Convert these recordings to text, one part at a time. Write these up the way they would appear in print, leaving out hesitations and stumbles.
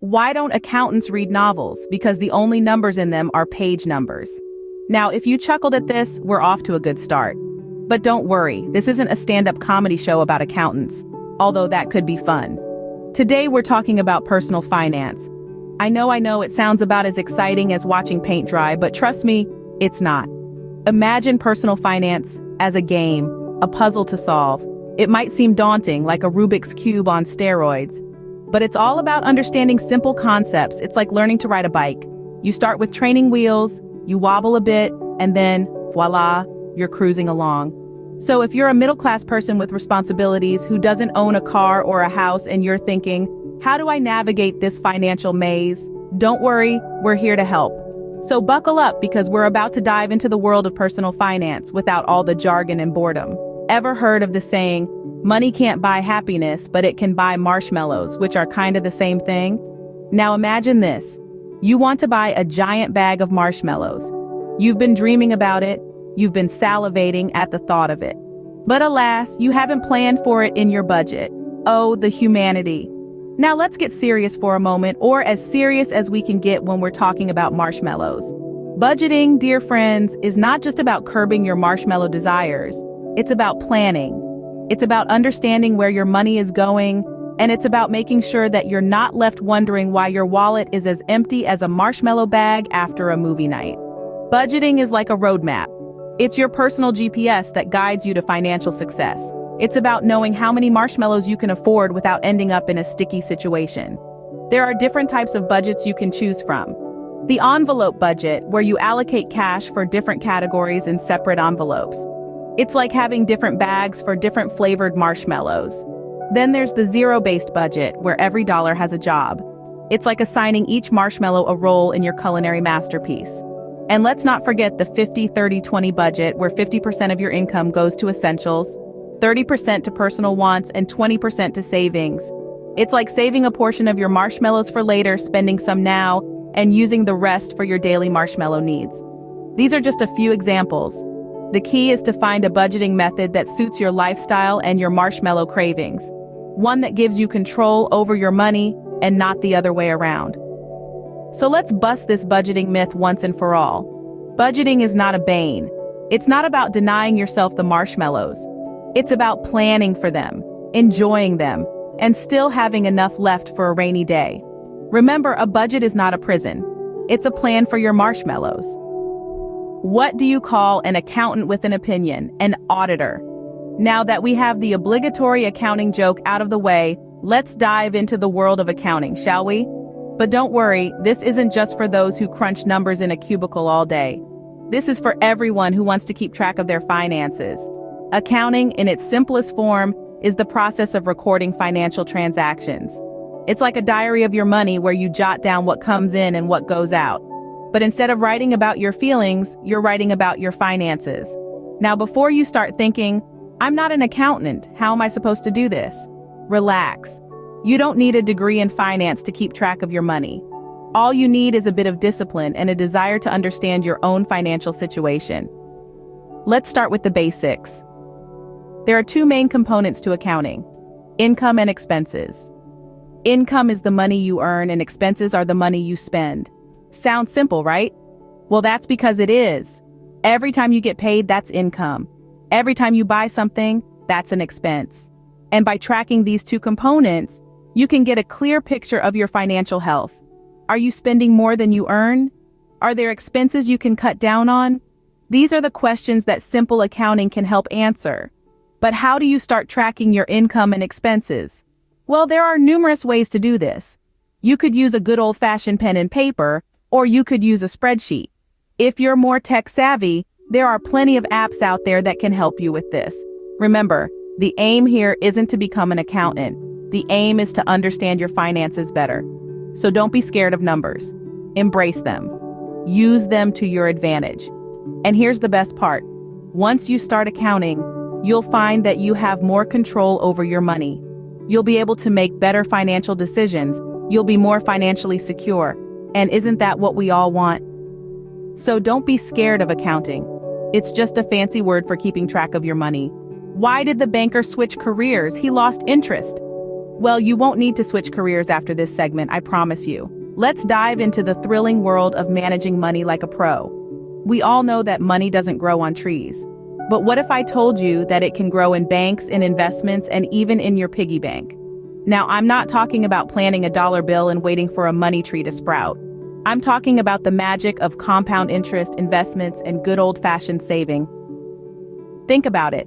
Why don't accountants read novels? Because the only numbers in them are page numbers. Now, if you chuckled at this, we're off to a good start. But don't worry, this isn't a stand-up comedy show about accountants, although that could be fun. Today we're talking about personal finance. I know, it sounds about as exciting as watching paint dry, but trust me, it's not. Imagine personal finance as a game, a puzzle to solve. It might seem daunting, like a Rubik's Cube on steroids, but it's all about understanding simple concepts. It's like learning to ride a bike. You start with training wheels, you wobble a bit, and then, voila, you're cruising along. So if you're a middle-class person with responsibilities who doesn't own a car or a house and you're thinking, how do I navigate this financial maze? Don't worry, we're here to help. So buckle up because we're about to dive into the world of personal finance without all the jargon and boredom. Ever heard of the saying, money can't buy happiness, but it can buy marshmallows, which are kind of the same thing? Now imagine this. You want to buy a giant bag of marshmallows. You've been dreaming about it. You've been salivating at the thought of it. But alas, you haven't planned for it in your budget. Oh, the humanity. Now let's get serious for a moment, or as serious as we can get when we're talking about marshmallows. Budgeting, dear friends, is not just about curbing your marshmallow desires. It's about planning. It's about understanding where your money is going, and it's about making sure that you're not left wondering why your wallet is as empty as a marshmallow bag after a movie night. Budgeting is like a roadmap. It's your personal GPS that guides you to financial success. It's about knowing how many marshmallows you can afford without ending up in a sticky situation. There are different types of budgets you can choose from. The envelope budget, where you allocate cash for different categories in separate envelopes. It's like having different bags for different flavored marshmallows. Then there's the zero-based budget, where every dollar has a job. It's like assigning each marshmallow a role in your culinary masterpiece. And let's not forget the 50-30-20 budget, where 50% of your income goes to essentials, 30% to personal wants, and 20% to savings. It's like saving a portion of your marshmallows for later, spending some now, and using the rest for your daily marshmallow needs. These are just a few examples. The key is to find a budgeting method that suits your lifestyle and your marshmallow cravings. One that gives you control over your money and not the other way around. So let's bust this budgeting myth once and for all. Budgeting is not a bane. It's not about denying yourself the marshmallows. It's about planning for them, enjoying them, and still having enough left for a rainy day. Remember, a budget is not a prison. It's a plan for your marshmallows. What do you call an accountant with an opinion? An auditor. Now that we have the obligatory accounting joke out of the way, let's dive into the world of accounting, shall we? But don't worry, this isn't just for those who crunch numbers in a cubicle all day. This is for everyone who wants to keep track of their finances. Accounting, in its simplest form, is the process of recording financial transactions. It's like a diary of your money where you jot down what comes in and what goes out. But instead of writing about your feelings, you're writing about your finances. Now, before you start thinking, I'm not an accountant, how am I supposed to do this? Relax. You don't need a degree in finance to keep track of your money. All you need is a bit of discipline and a desire to understand your own financial situation. Let's start with the basics. There are two main components to accounting: income and expenses. Income is the money you earn and expenses are the money you spend. Sounds simple, right? Well, that's because it is. Every time you get paid, that's income. Every time you buy something, that's an expense. And by tracking these two components, you can get a clear picture of your financial health. Are you spending more than you earn? Are there expenses you can cut down on? These are the questions that simple accounting can help answer. But how do you start tracking your income and expenses? Well, there are numerous ways to do this. You could use a good old-fashioned pen and paper, or you could use a spreadsheet. If you're more tech-savvy, there are plenty of apps out there that can help you with this. Remember, the aim here isn't to become an accountant. The aim is to understand your finances better. So don't be scared of numbers. Embrace them. Use them to your advantage. And here's the best part. Once you start accounting, you'll find that you have more control over your money. You'll be able to make better financial decisions. You'll be more financially secure. And isn't that what we all want? So don't be scared of accounting. It's just a fancy word for keeping track of your money. Why did the banker switch careers? He lost interest. Well, you won't need to switch careers after this segment, I promise you. Let's dive into the thrilling world of managing money like a pro. We all know that money doesn't grow on trees. But what if I told you that it can grow in banks, in investments, and even in your piggy bank? Now, I'm not talking about planting a dollar bill and waiting for a money tree to sprout. I'm talking about the magic of compound interest, investments, and good old-fashioned saving. Think about it.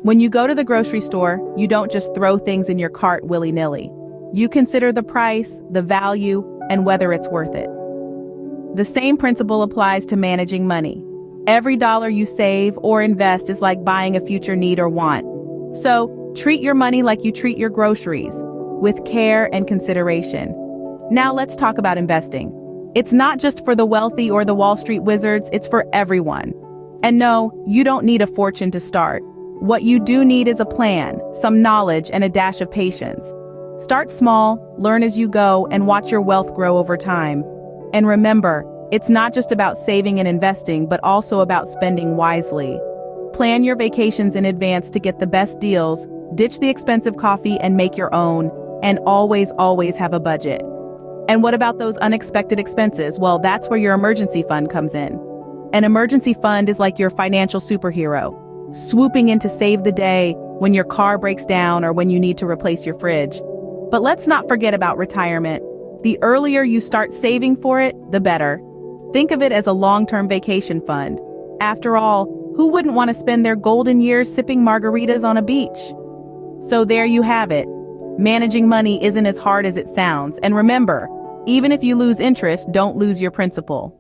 When you go to the grocery store, you don't just throw things in your cart willy-nilly. You consider the price, the value, and whether it's worth it. The same principle applies to managing money. Every dollar you save or invest is like buying a future need or want. So, treat your money like you treat your groceries, with care and consideration. Now let's talk about investing. It's not just for the wealthy or the Wall Street wizards, it's for everyone. And no, you don't need a fortune to start. What you do need is a plan, some knowledge, and a dash of patience. Start small, learn as you go, and watch your wealth grow over time. And remember, it's not just about saving and investing, but also about spending wisely. Plan your vacations in advance to get the best deals, ditch the expensive coffee and make your own, and always have a budget. And what about those unexpected expenses? Well, that's where your emergency fund comes in. An emergency fund is like your financial superhero, swooping in to save the day when your car breaks down or when you need to replace your fridge. But let's not forget about retirement. The earlier you start saving for it, the better. Think of it as a long-term vacation fund. After all, who wouldn't want to spend their golden years sipping margaritas on a beach? So there you have it. Managing money isn't as hard as it sounds. And remember, even if you lose interest, don't lose your principal.